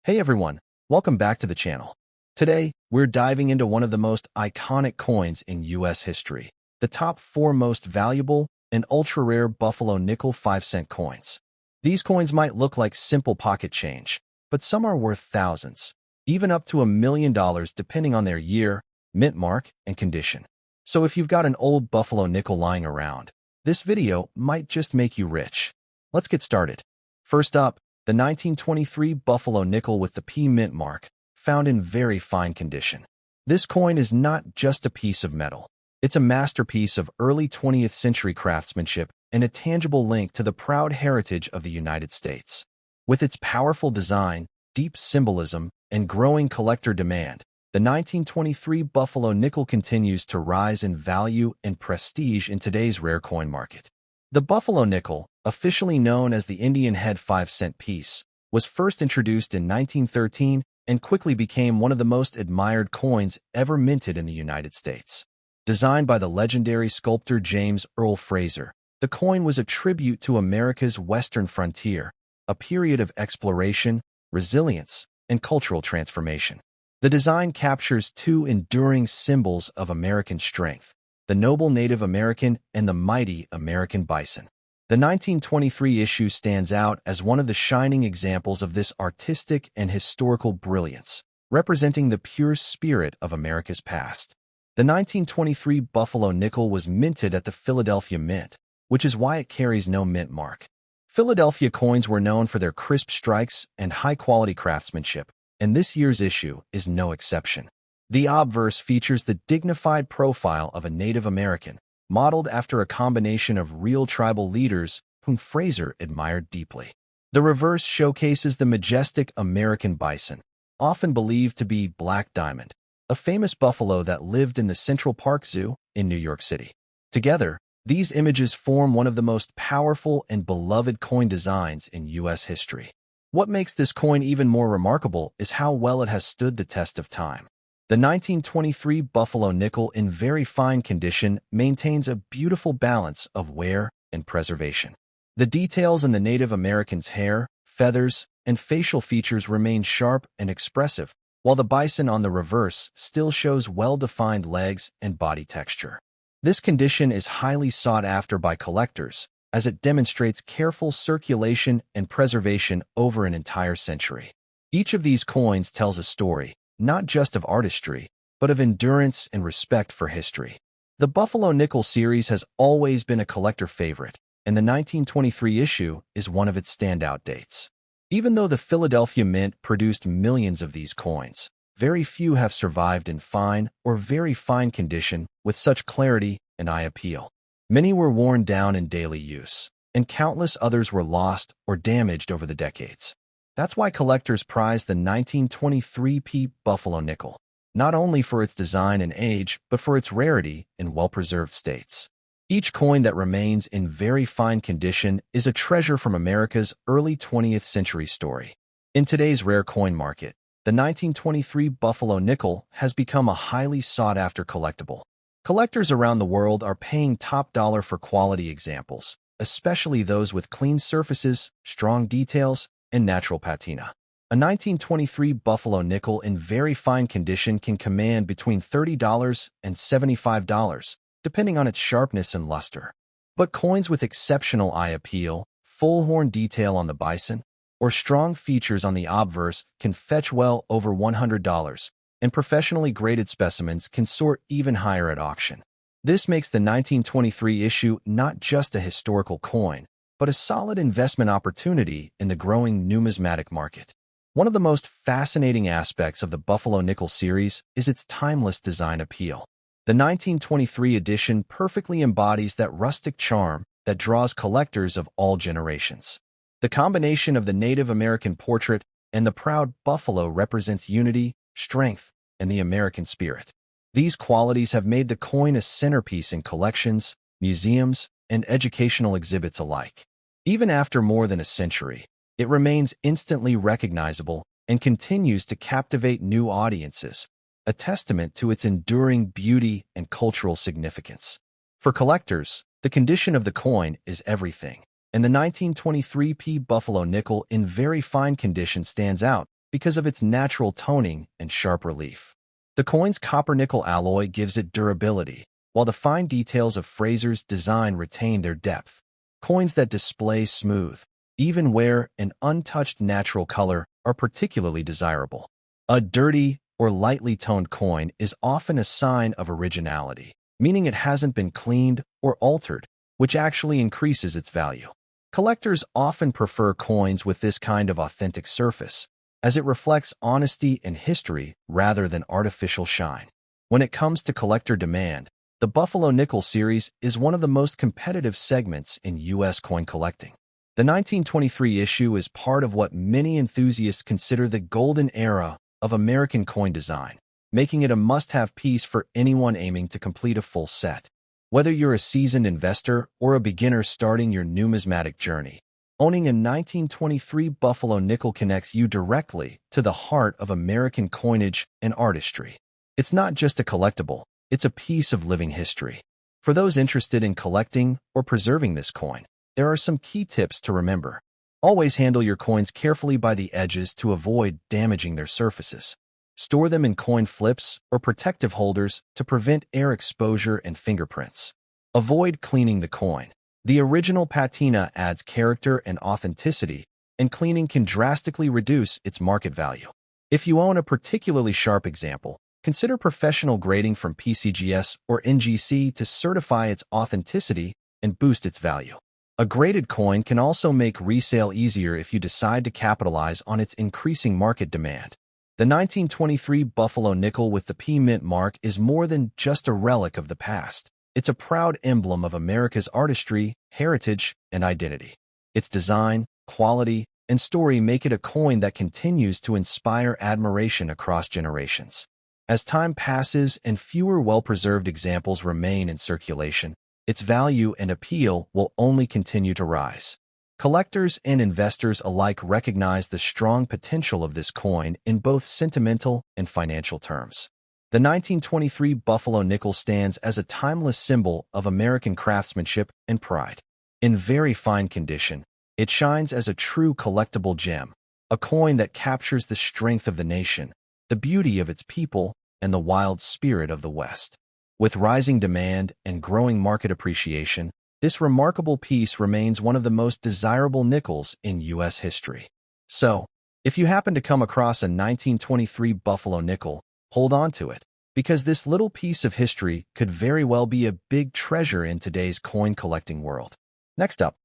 Hey everyone, welcome back to the channel. Today, we're diving into one of the most iconic coins in U.S. history, the top 4 most valuable and ultra-rare Buffalo nickel 5-cent coins. These coins might look like simple pocket change, but some are worth thousands, even up to $1 million depending on their year, mint mark, and condition. So if you've got an old Buffalo nickel lying around, this video might just make you rich. Let's get started. First up, the 1923 Buffalo nickel with the P mint mark, found in very fine condition. This coin is not just a piece of metal. It's a masterpiece of early 20th century craftsmanship and a tangible link to the proud heritage of the United States. With its powerful design, deep symbolism, and growing collector demand, the 1923 Buffalo nickel continues to rise in value and prestige in today's rare coin market. The Buffalo nickel, officially known as the Indian head 5-cent piece, was first introduced in 1913 and quickly became one of the most admired coins ever minted in the United States. Designed by the legendary sculptor James Earl Fraser, the coin was a tribute to America's western frontier, a period of exploration, resilience, and cultural transformation. The design captures two enduring symbols of American strength: the noble Native American and the mighty American bison. The 1923 issue stands out as one of the shining examples of this artistic and historical brilliance, representing the pure spirit of America's past. The 1923 Buffalo nickel was minted at the Philadelphia Mint, which is why it carries no mint mark. Philadelphia coins were known for their crisp strikes and high-quality craftsmanship, and this year's issue is no exception. The obverse features the dignified profile of a Native American, modeled after a combination of real tribal leaders whom Fraser admired deeply. The reverse showcases the majestic American bison, often believed to be Black Diamond, a famous buffalo that lived in the Central Park Zoo in New York City. Together, these images form one of the most powerful and beloved coin designs in U.S. history. What makes this coin even more remarkable is how well it has stood the test of time. The 1923 Buffalo nickel in very fine condition maintains a beautiful balance of wear and preservation. The details in the Native American's hair, feathers, and facial features remain sharp and expressive, while the bison on the reverse still shows well-defined legs and body texture. This condition is highly sought after by collectors, as it demonstrates careful circulation and preservation over an entire century. Each of these coins tells a story, not just of artistry, but of endurance and respect for history. The Buffalo nickel series has always been a collector favorite, and the 1923 issue is one of its standout dates. Even though the Philadelphia Mint produced millions of these coins, very few have survived in fine or very fine condition with such clarity and eye appeal. Many were worn down in daily use, and countless others were lost or damaged over the decades. That's why collectors prize the 1923 P Buffalo nickel, not only for its design and age, but for its rarity in well-preserved states. Each coin that remains in very fine condition is a treasure from America's early 20th century story. In today's rare coin market, the 1923 Buffalo nickel has become a highly sought-after collectible. Collectors around the world are paying top dollar for quality examples, especially those with clean surfaces, strong details, and natural patina. A 1923 Buffalo nickel in very fine condition can command between $30 and $75, depending on its sharpness and luster. But coins with exceptional eye appeal, full horn detail on the bison, or strong features on the obverse can fetch well over $100, and professionally graded specimens can soar even higher at auction. This makes the 1923 issue not just a historical coin, but a solid investment opportunity in the growing numismatic market. One of the most fascinating aspects of the Buffalo nickel series is its timeless design appeal. The 1923 edition perfectly embodies that rustic charm that draws collectors of all generations. The combination of the Native American portrait and the proud buffalo represents unity, strength, and the American spirit. These qualities have made the coin a centerpiece in collections, museums, and educational exhibits alike. Even after more than a century, it remains instantly recognizable and continues to captivate new audiences, a testament to its enduring beauty and cultural significance. For collectors, the condition of the coin is everything, and the 1923 P Buffalo nickel in very fine condition stands out because of its natural toning and sharp relief. The coin's copper-nickel alloy gives it durability, while the fine details of Fraser's design retain their depth. Coins that display smooth, even wear, and untouched natural color are particularly desirable. A dirty or lightly toned coin is often a sign of originality, meaning it hasn't been cleaned or altered, which actually increases its value. Collectors often prefer coins with this kind of authentic surface, as it reflects honesty and history rather than artificial shine. When it comes to collector demand, the Buffalo Nickel series is one of the most competitive segments in U.S. coin collecting. The 1923 issue is part of what many enthusiasts consider the golden era of American coin design, making it a must-have piece for anyone aiming to complete a full set. Whether you're a seasoned investor or a beginner starting your numismatic journey, owning a 1923 Buffalo Nickel connects you directly to the heart of American coinage and artistry. It's not just a collectible, it's a piece of living history. For those interested in collecting or preserving this coin, there are some key tips to remember. Always handle your coins carefully by the edges to avoid damaging their surfaces. Store them in coin flips or protective holders to prevent air exposure and fingerprints. Avoid cleaning the coin. The original patina adds character and authenticity, and cleaning can drastically reduce its market value. If you own a particularly sharp example, consider professional grading from PCGS or NGC to certify its authenticity and boost its value. A graded coin can also make resale easier if you decide to capitalize on its increasing market demand. The 1923 Buffalo Nickel with the P Mint mark is more than just a relic of the past. It's a proud emblem of America's artistry, heritage, and identity. Its design, quality, and story make it a coin that continues to inspire admiration across generations. As time passes and fewer well-preserved examples remain in circulation, its value and appeal will only continue to rise. Collectors and investors alike recognize the strong potential of this coin in both sentimental and financial terms. The 1923 Buffalo Nickel stands as a timeless symbol of American craftsmanship and pride. In very fine condition, it shines as a true collectible gem, a coin that captures the strength of the nation, the beauty of its people, and the wild spirit of the West. With rising demand and growing market appreciation, this remarkable piece remains one of the most desirable nickels in U.S. history. So, if you happen to come across a 1923 Buffalo Nickel, hold on to it, because this little piece of history could very well be a big treasure in today's coin collecting world. Next up,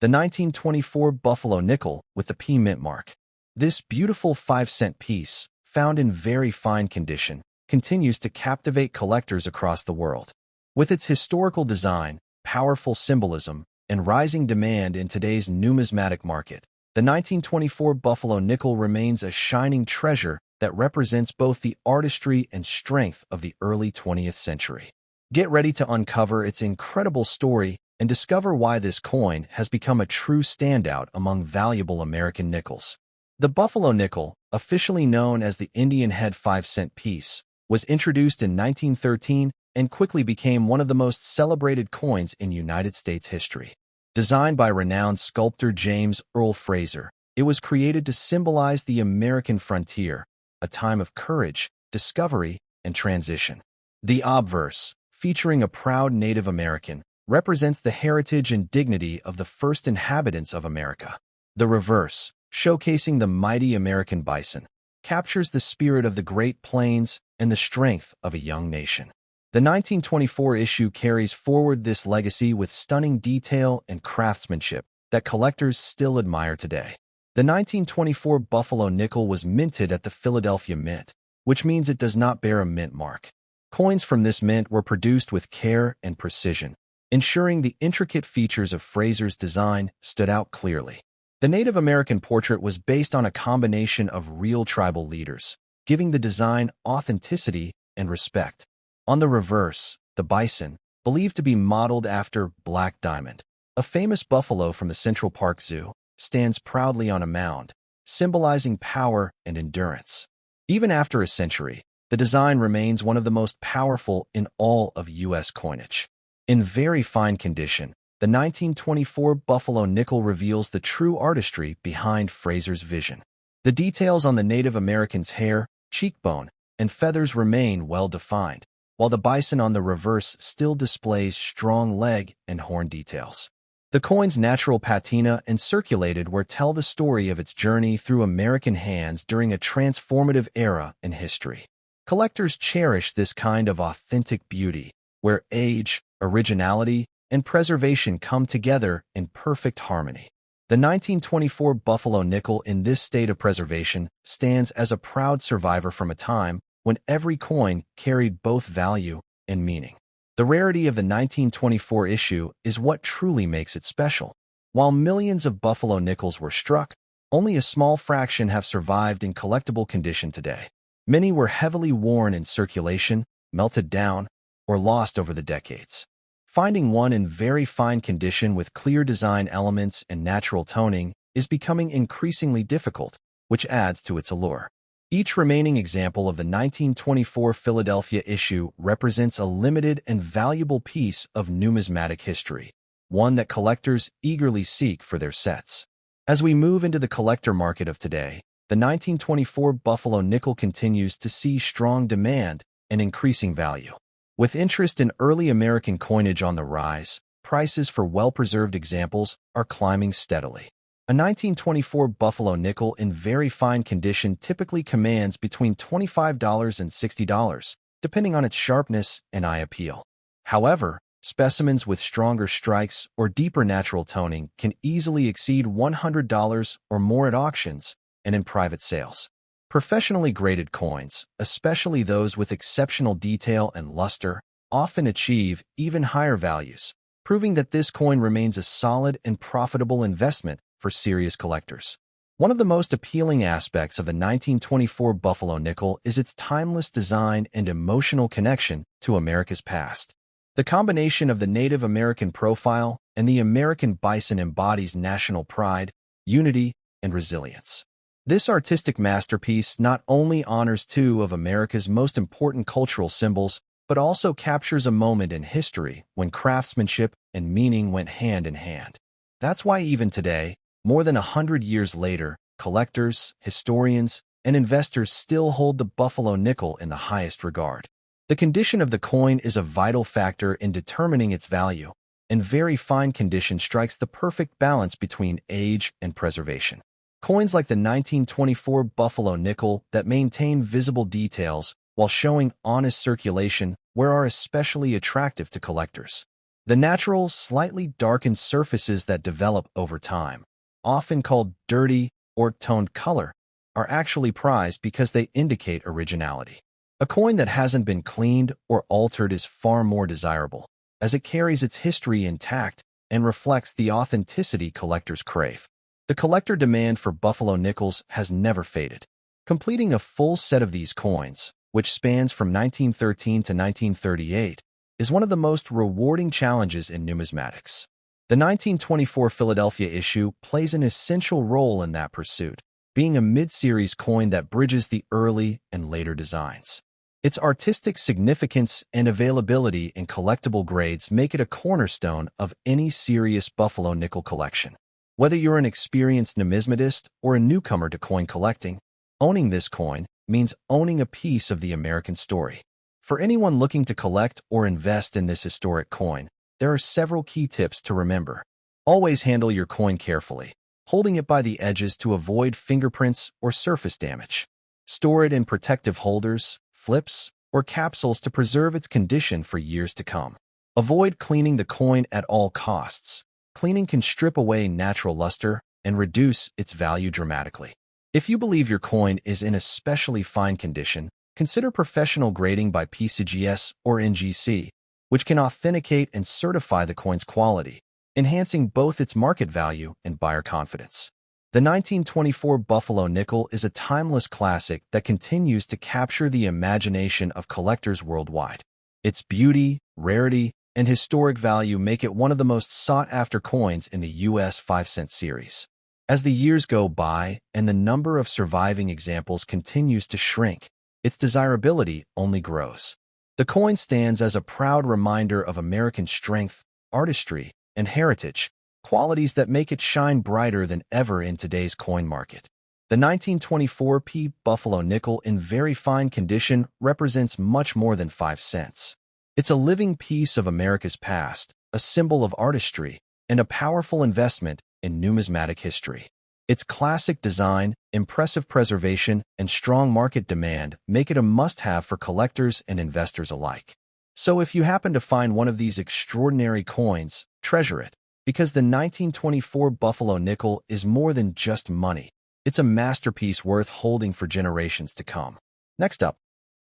the 1924 Buffalo Nickel with the P Mint mark. This beautiful 5-cent piece, found in very fine condition, continues to captivate collectors across the world. With its historical design, powerful symbolism, and rising demand in today's numismatic market, the 1924 Buffalo Nickel remains a shining treasure that represents both the artistry and strength of the early 20th century. Get ready to uncover its incredible story and discover why this coin has become a true standout among valuable American nickels. The Buffalo Nickel, officially known as the Indian Head 5-cent piece, was introduced in 1913 and quickly became one of the most celebrated coins in United States history. Designed by renowned sculptor James Earl Fraser, it was created to symbolize the American frontier, a time of courage, discovery, and transition. The obverse, featuring a proud Native American, represents the heritage and dignity of the first inhabitants of America. The reverse, showcasing the mighty American bison, captures the spirit of the Great Plains and the strength of a young nation. The 1924 issue carries forward this legacy with stunning detail and craftsmanship that collectors still admire today. The 1924 Buffalo Nickel was minted at the Philadelphia Mint, which means it does not bear a mint mark. Coins from this mint were produced with care and precision, ensuring the intricate features of Fraser's design stood out clearly. The Native American portrait was based on a combination of real tribal leaders, giving the design authenticity and respect. On the reverse, the bison, believed to be modeled after Black Diamond, a famous buffalo from the Central Park Zoo, stands proudly on a mound, symbolizing power and endurance. Even after a century, the design remains one of the most powerful in all of U.S. coinage. In very fine condition, the 1924 Buffalo Nickel reveals the true artistry behind Fraser's vision. The details on the Native American's hair, cheekbone, and feathers remain well defined, while the bison on the reverse still displays strong leg and horn details. The coin's natural patina and circulated where tell the story of its journey through American hands during a transformative era in history. Collectors cherish this kind of authentic beauty, where age, originality, and preservation come together in perfect harmony. The 1924 Buffalo nickel in this state of preservation stands as a proud survivor from a time when every coin carried both value and meaning. The rarity of the 1924 issue is what truly makes it special. While millions of Buffalo nickels were struck, only a small fraction have survived in collectible condition today. Many were heavily worn in circulation, melted down, or lost over the decades. Finding one in very fine condition with clear design elements and natural toning is becoming increasingly difficult, which adds to its allure. Each remaining example of the 1924 Philadelphia issue represents a limited and valuable piece of numismatic history, one that collectors eagerly seek for their sets. As we move into the collector market of today, the 1924 Buffalo nickel continues to see strong demand and increasing value. With interest in early American coinage on the rise, prices for well-preserved examples are climbing steadily. A 1924 Buffalo nickel in very fine condition typically commands between $25 and $60, depending on its sharpness and eye appeal. However, specimens with stronger strikes or deeper natural toning can easily exceed $100 or more at auctions and in private sales. Professionally graded coins, especially those with exceptional detail and luster, often achieve even higher values, proving that this coin remains a solid and profitable investment for serious collectors. One of the most appealing aspects of the 1924 Buffalo nickel is its timeless design and emotional connection to America's past. The combination of the Native American profile and the American bison embodies national pride, unity, and resilience. This artistic masterpiece not only honors two of America's most important cultural symbols, but also captures a moment in history when craftsmanship and meaning went hand in hand. That's why even today, more than 100 years later, collectors, historians, and investors still hold the Buffalo nickel in the highest regard. The condition of the coin is a vital factor in determining its value, and very fine condition strikes the perfect balance between age and preservation. Coins like the 1924 Buffalo nickel that maintain visible details while showing honest circulation are especially attractive to collectors. The natural, slightly darkened surfaces that develop over time, often called dirty or toned color, are actually prized because they indicate originality. A coin that hasn't been cleaned or altered is far more desirable, as it carries its history intact and reflects the authenticity collectors crave. The collector demand for Buffalo nickels has never faded. Completing a full set of these coins, which spans from 1913 to 1938, is one of the most rewarding challenges in numismatics. The 1924 Philadelphia issue plays an essential role in that pursuit, being a mid-series coin that bridges the early and later designs. Its artistic significance and availability in collectible grades make it a cornerstone of any serious Buffalo nickel collection. Whether you're an experienced numismatist or a newcomer to coin collecting, owning this coin means owning a piece of the American story. For anyone looking to collect or invest in this historic coin, there are several key tips to remember. Always handle your coin carefully, holding it by the edges to avoid fingerprints or surface damage. Store it in protective holders, flips, or capsules to preserve its condition for years to come. Avoid cleaning the coin at all costs. Cleaning can strip away natural luster and reduce its value dramatically. If you believe your coin is in especially fine condition, consider professional grading by PCGS or NGC, which can authenticate and certify the coin's quality, enhancing both its market value and buyer confidence. The 1924 Buffalo nickel is a timeless classic that continues to capture the imagination of collectors worldwide. Its beauty, rarity, and historic value make it one of the most sought-after coins in the U.S. 5-cent series. As the years go by and the number of surviving examples continues to shrink, its desirability only grows. The coin stands as a proud reminder of American strength, artistry, and heritage, qualities that make it shine brighter than ever in today's coin market. The 1924 P Buffalo nickel in very fine condition represents much more than 5 cents. It's a living piece of America's past, a symbol of artistry, and a powerful investment in numismatic history. Its classic design, impressive preservation, and strong market demand make it a must-have for collectors and investors alike. So if you happen to find one of these extraordinary coins, treasure it, because the 1924 Buffalo nickel is more than just money. It's a masterpiece worth holding for generations to come. Next up,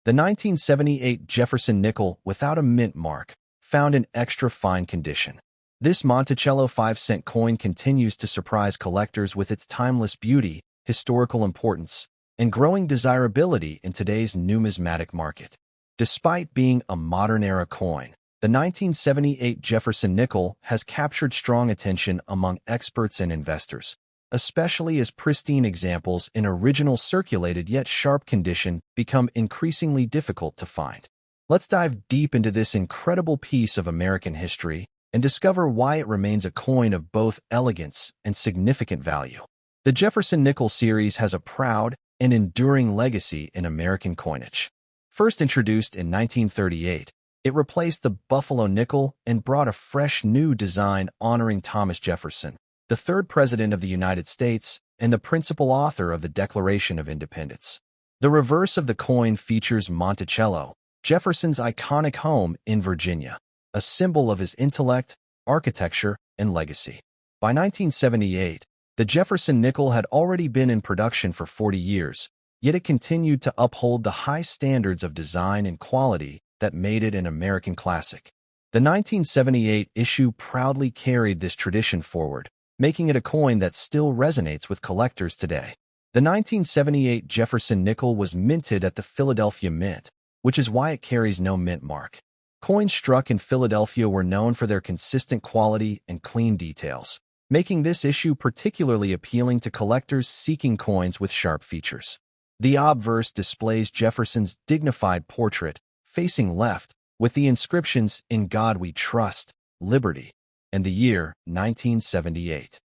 the 1978 Jefferson nickel without a mint mark, found in extra fine condition. This Monticello 5-cent coin continues to surprise collectors with its timeless beauty, historical importance, and growing desirability in today's numismatic market. Despite being a modern-era coin, the 1978 Jefferson nickel has captured strong attention among experts and investors, especially as pristine examples in original circulated yet sharp condition become increasingly difficult to find. Let's dive deep into this incredible piece of American history and discover why it remains a coin of both elegance and significant value. The Jefferson nickel series has a proud and enduring legacy in American coinage. First introduced in 1938, it replaced the Buffalo nickel and brought a fresh new design honoring Thomas Jefferson, the third President of the United States and the principal author of the Declaration of Independence. The reverse of the coin features Monticello, Jefferson's iconic home in Virginia, a symbol of his intellect, architecture, and legacy. By 1978, the Jefferson nickel had already been in production for 40 years, yet it continued to uphold the high standards of design and quality that made it an American classic. The 1978 issue proudly carried this tradition forward, making it a coin that still resonates with collectors today. The 1978 Jefferson nickel was minted at the Philadelphia Mint, which is why it carries no mint mark. Coins struck in Philadelphia were known for their consistent quality and clean details, making this issue particularly appealing to collectors seeking coins with sharp features. The obverse displays Jefferson's dignified portrait, facing left, with the inscriptions "In God We Trust," "Liberty," and the year 1978.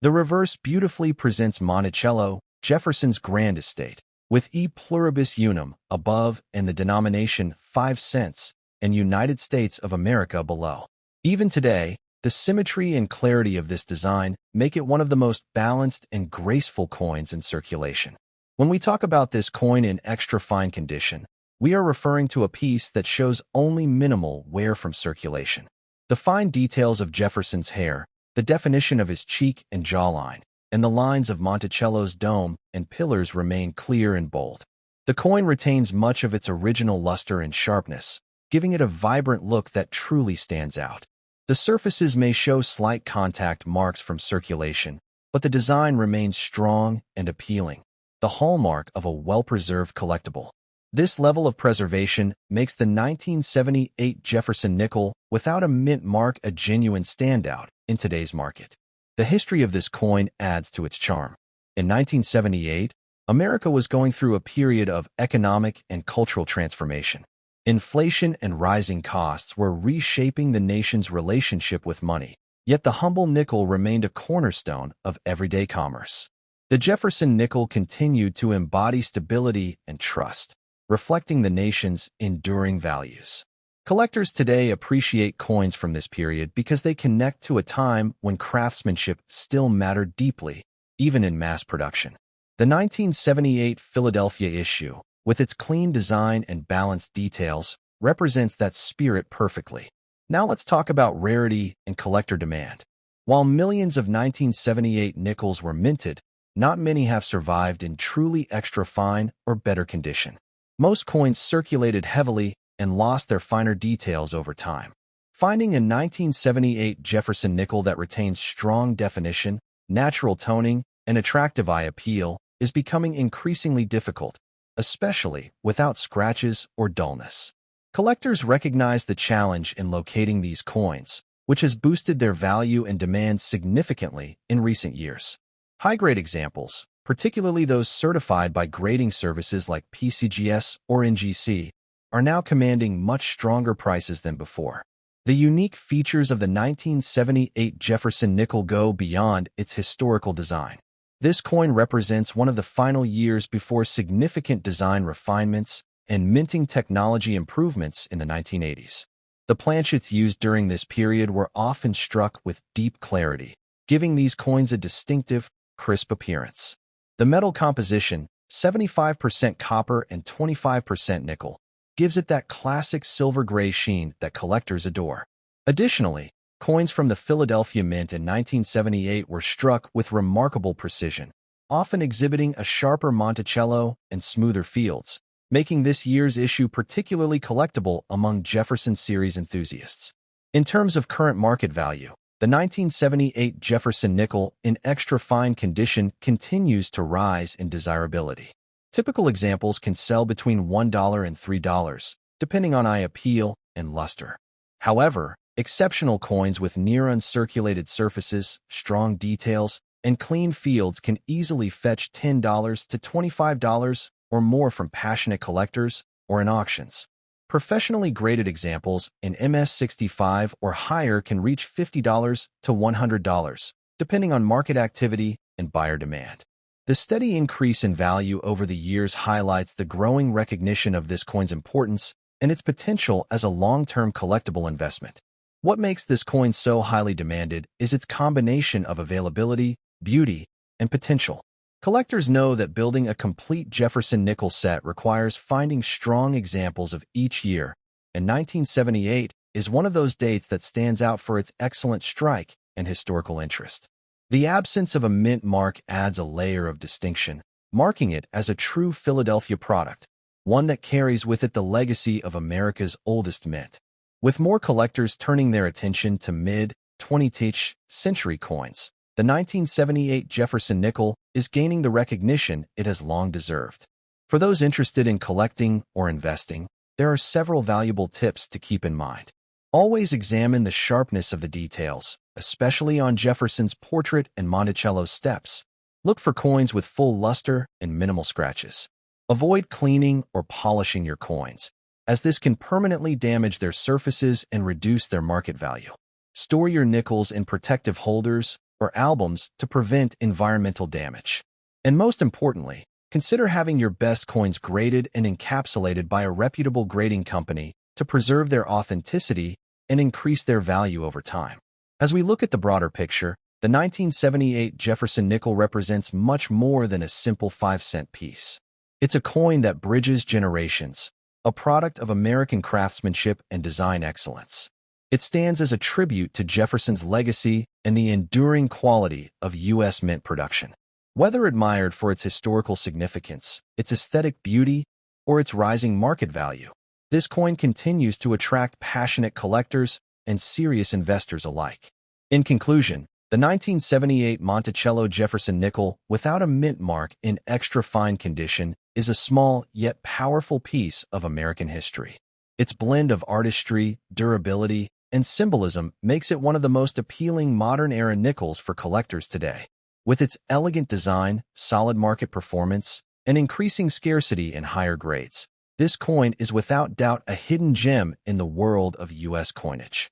The reverse beautifully presents Monticello, Jefferson's grand estate, with E pluribus unum above and the denomination 5 cents, and United States of America below. Even today, the symmetry and clarity of this design make it one of the most balanced and graceful coins in circulation. When we talk about this coin in extra fine condition, we are referring to a piece that shows only minimal wear from circulation. The fine details of Jefferson's hair, the definition of his cheek and jawline, and the lines of Monticello's dome and pillars remain clear and bold. The coin retains much of its original luster and sharpness, giving it a vibrant look that truly stands out. The surfaces may show slight contact marks from circulation, but the design remains strong and appealing, the hallmark of a well-preserved collectible. This level of preservation makes the 1978 Jefferson nickel without a mint mark a genuine standout in today's market. The history of this coin adds to its charm. In 1978, America was going through a period of economic and cultural transformation. Inflation and rising costs were reshaping the nation's relationship with money, yet the humble nickel remained a cornerstone of everyday commerce. The Jefferson nickel continued to embody stability and trust, reflecting the nation's enduring values. Collectors today appreciate coins from this period because they connect to a time when craftsmanship still mattered deeply, even in mass production. The 1978 Philadelphia issue, with its clean design and balanced details, represents that spirit perfectly. Now let's talk about rarity and collector demand. While millions of 1978 nickels were minted, not many have survived in truly extra fine or better condition. Most coins circulated heavily and lost their finer details over time. Finding a 1978 Jefferson nickel that retains strong definition, natural toning, and attractive eye appeal is becoming increasingly difficult, especially without scratches or dullness. Collectors recognize the challenge in locating these coins, which has boosted their value and demand significantly in recent years. High-grade examples, particularly those certified by grading services like PCGS or NGC, are now commanding much stronger prices than before. The unique features of the 1978 Jefferson nickel go beyond its historical design. This coin represents one of the final years before significant design refinements and minting technology improvements in the 1980s. The planchets used during this period were often struck with deep clarity, giving these coins a distinctive, crisp appearance. The metal composition, 75% copper and 25% nickel, gives it that classic silver-gray sheen that collectors adore. Additionally, coins from the Philadelphia Mint in 1978 were struck with remarkable precision, often exhibiting a sharper Monticello and smoother fields, making this year's issue particularly collectible among Jefferson series enthusiasts. In terms of current market value, the 1978 Jefferson nickel in extra fine condition continues to rise in desirability. Typical examples can sell between $1 and $3, depending on eye appeal and luster. However, exceptional coins with near-uncirculated surfaces, strong details, and clean fields can easily fetch $10 to $25 or more from passionate collectors or in auctions. Professionally graded examples in MS65 or higher can reach $50 to $100, depending on market activity and buyer demand. The steady increase in value over the years highlights the growing recognition of this coin's importance and its potential as a long-term collectible investment. What makes this coin so highly demanded is its combination of availability, beauty, and potential. Collectors know that building a complete Jefferson nickel set requires finding strong examples of each year, and 1978 is one of those dates that stands out for its excellent strike and historical interest. The absence of a mint mark adds a layer of distinction, marking it as a true Philadelphia product, one that carries with it the legacy of America's oldest mint. With more collectors turning their attention to mid-20th century coins, the 1978 Jefferson nickel is gaining the recognition it has long deserved. For those interested in collecting or investing, there are several valuable tips to keep in mind. Always examine the sharpness of the details, especially on Jefferson's portrait and Monticello steps. Look for coins with full luster and minimal scratches. Avoid cleaning or polishing your coins, as this can permanently damage their surfaces and reduce their market value. Store your nickels in protective holders or albums to prevent environmental damage. And most importantly, consider having your best coins graded and encapsulated by a reputable grading company to preserve their authenticity and increase their value over time. As we look at the broader picture, the 1978 Jefferson nickel represents much more than a simple 5-cent piece. It's a coin that bridges generations, a product of American craftsmanship and design excellence. It stands as a tribute to Jefferson's legacy and the enduring quality of U.S. mint production. Whether admired for its historical significance, its aesthetic beauty, or its rising market value, this coin continues to attract passionate collectors and serious investors alike. In conclusion, the 1978 Monticello Jefferson nickel, without a mint mark in extra fine condition, is a small yet powerful piece of American history. Its blend of artistry, durability, and symbolism makes it one of the most appealing modern-era nickels for collectors today. With its elegant design, solid market performance, and increasing scarcity in higher grades, this coin is without doubt a hidden gem in the world of U.S. coinage.